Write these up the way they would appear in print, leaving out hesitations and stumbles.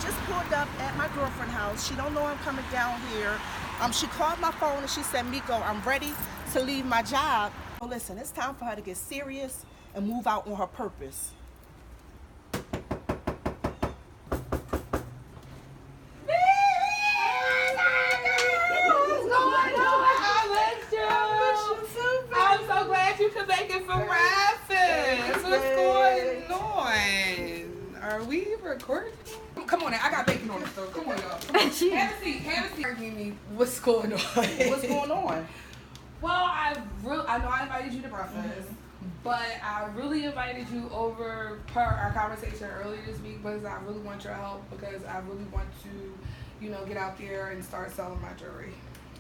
just pulled up at my girlfriend's house. She don't know I'm coming down here. She called my phone and she said, Mico, I'm ready to leave my job. So listen, it's time for her to get serious and move out on her purpose. I'm so glad you could make it for breakfast. What's going on? Are we recording? Come on, I got bacon on the stove. Come on, y'all. Come on. Have a seat. Have a seat. Give me what's going on. What's going on? Well, I know I invited you to breakfast, but I really invited you over per our conversation earlier this week because I really want your help because I really want to, get out there and start selling my jewelry.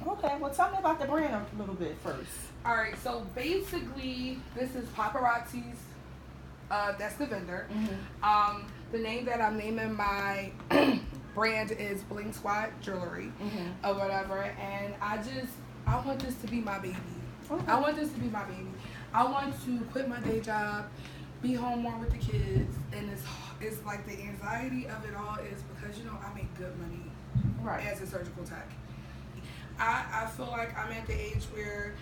Okay, well tell me about the brand a little bit first. All right, so basically this is Paparazzi's. That's the vendor. Mm-hmm. The name that I'm naming my brand is Bling Squad Jewelry or whatever, and I want this to be my baby. Okay. I want this to be my baby. I want to quit my day job, be home more with the kids, and it's like the anxiety of it all is because I make good money as a surgical tech. I feel like I'm at the age where,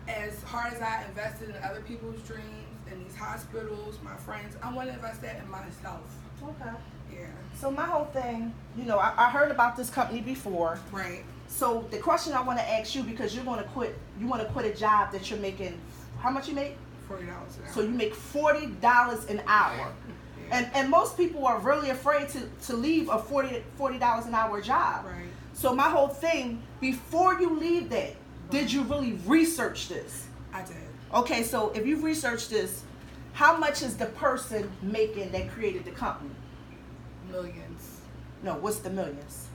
as hard as I invested in other people's dreams, in these hospitals, my friends, I want to invest that in myself. Okay. Yeah. So my whole thing, I heard about this company before. Right. So the question I want to ask you, because you want to quit a job that you're making, how much you make? $40 an hour. So you make $40 an hour. Yeah. And most people are really afraid to leave a $40 an hour job. Right. So my whole thing, before you leave that, did you really research this? I did. Okay, so if you researched this, how much is the person making that created the company? Millions. No, what's the millions?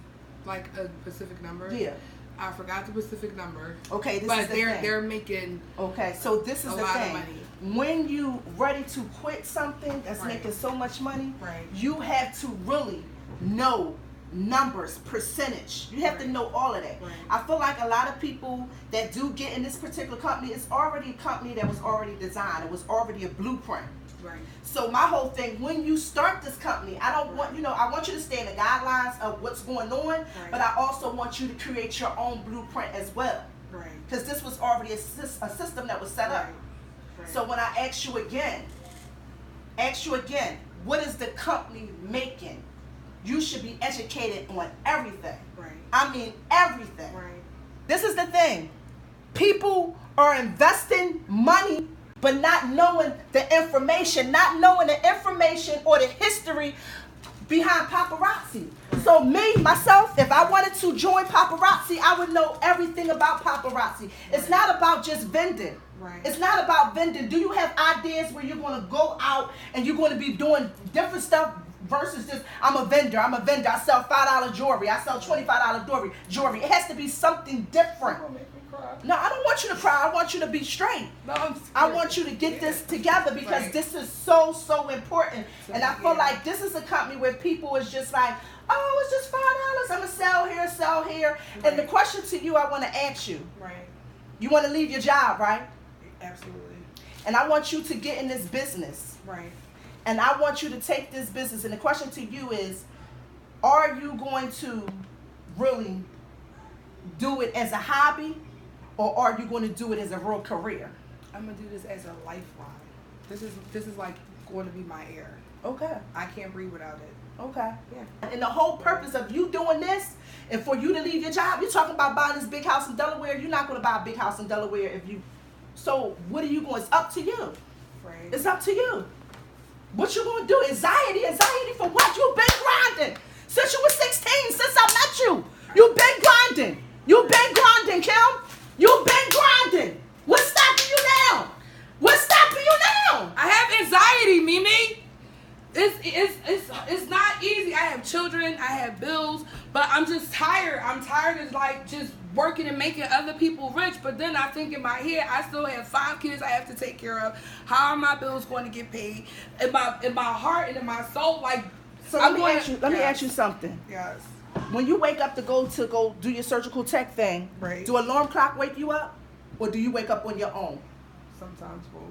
Like a specific number? Yeah. I forgot the specific number. Okay, but they're making. Okay, so this is the thing. Of money. When you ready to quit something that's making so much money, you have to really know numbers, percentage. You have to know all of that. I feel like a lot of people that do get in this particular company, it's already a company that was already designed. It was already a blueprint. Right. So my whole thing, when you start this company, I don't want, I want you to stay in the guidelines of what's going on, but I also want you to create your own blueprint as well. Right. Because this was already a system that was set up. Right. So when I ask you again, what is the company making? You should be educated on everything. Right. I mean everything. Right. This is the thing. People are investing money but not knowing the information, or the history behind paparazzi. So me, myself, if I wanted to join paparazzi, I would know everything about paparazzi. It's not about just vending. Right. It's not about vending. Do you have ideas where you're going to go out and you're going to be doing different stuff versus just, I'm a vendor, I sell $5 jewelry, I sell $25 jewelry. It has to be something different. No, I don't want you to cry. I want you to be straight. No, I want you to get this together because this is so important. And I feel like this is a company where people is just like, oh, it's just $5. I'm going to sell here. And the question to you I want to ask you. Right. You want to leave your job, right? Absolutely. And I want you to get in this business. Right. And I want you to take this business. And the question to you is, are you going to really do it as a hobby? Or are you going to do it as a real career? I'm going to do this as a lifeline. This is like going to be my air. Okay. I can't breathe without it. Okay. Yeah. And the whole purpose of you doing this and for you to leave your job, you're talking about buying this big house in Delaware. You're not going to buy a big house in Delaware if you... So what are you going... It's up to you. Right. It's up to you. What you going to do? Anxiety for what? You've been grinding. Since you were 16, since I met you. You've been grinding. You've been grinding, Kim. You've been grinding. What's stopping you now? What's stopping you now? I have anxiety, Mimi. It's not easy. I have children. I have bills. But I'm just tired. I'm tired of like just working and making other people rich. But then I think in my head, I still have 5 kids I have to take care of. How are my bills going to get paid? In my heart and in my soul, like. So let me ask you something. Yes. When you wake up to go do your surgical tech thing, do an alarm clock wake you up, or do you wake up on your own? Sometimes both.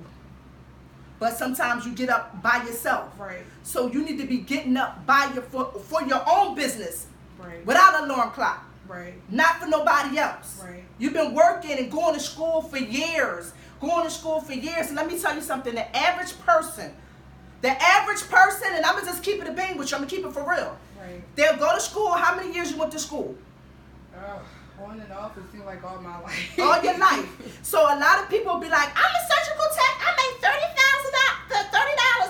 but sometimes you get up by yourself. Right. So you need to be getting up by for your own business. Right. Without an alarm clock. Right. Not for nobody else. Right. You've been working and going to school for years. And let me tell you something, the average person, and I'm going to just keep it a bean with you, I'm going to keep it for real. Right. They'll go to school, how many years you went to school? On and off, it seemed like all my life. All your life. So a lot of people be like, I'm a surgical tech, I make $30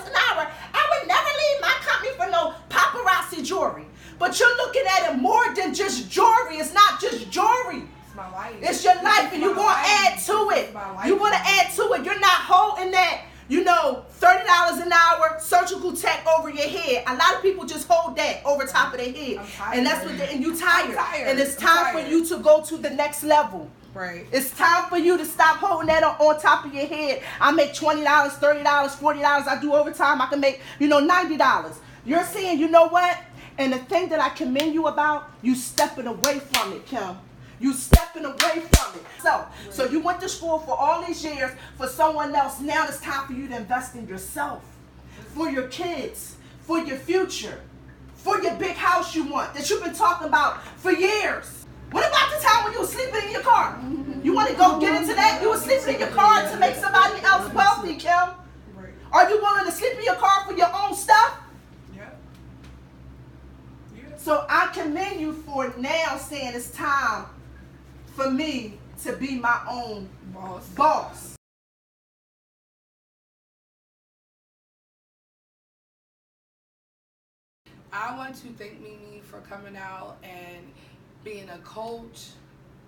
an hour. I would never leave my company for no paparazzi jewelry. But you're looking at it more than just jewelry. It's not just jewelry. It's my life. It's your life, and you're going to add to it. You want to add to it. You're not holding that, $30 an hour surgical tech over your head. A lot of people just hold that over top of their head. And that's what and you tired. And it's time for you to go to the next level. Right. It's time for you to stop holding that on top of your head. I make $20, $30, $40. I do overtime. I can make, $90. You're saying, you know what? And the thing that I commend you about, you stepping away from it, Kim. You stepping away from it. So you went to school for all these years for someone else. Now it's time for you to invest in yourself, for your kids, for your future, for your big house you want that you've been talking about for years. What about the time when you were sleeping in your car? You want to go get into that? You were sleeping in your car to make somebody else wealthy, Kim. Right. Are you willing to sleep in your car for your own stuff? So I commend you for now saying it's time for me to be my own boss. I want to thank Mimi for coming out and being a coach,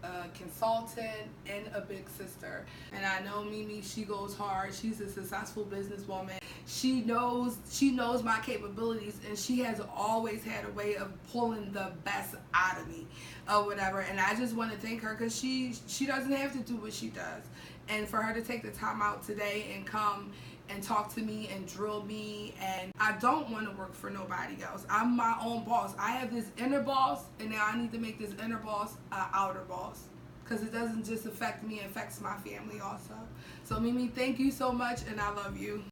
a consultant, and a big sister. And I know Mimi, she goes hard. She's a successful businesswoman. She knows my capabilities, and she has always had a way of pulling the best out of me or whatever. And I just want to thank her because she doesn't have to do what she does. And for her to take the time out today and come and talk to me and drill me, and I don't want to work for nobody else. I'm my own boss. I have this inner boss, and now I need to make this inner boss an outer boss, because it doesn't just affect me, it affects my family also. So Mimi, thank you so much, and I love you.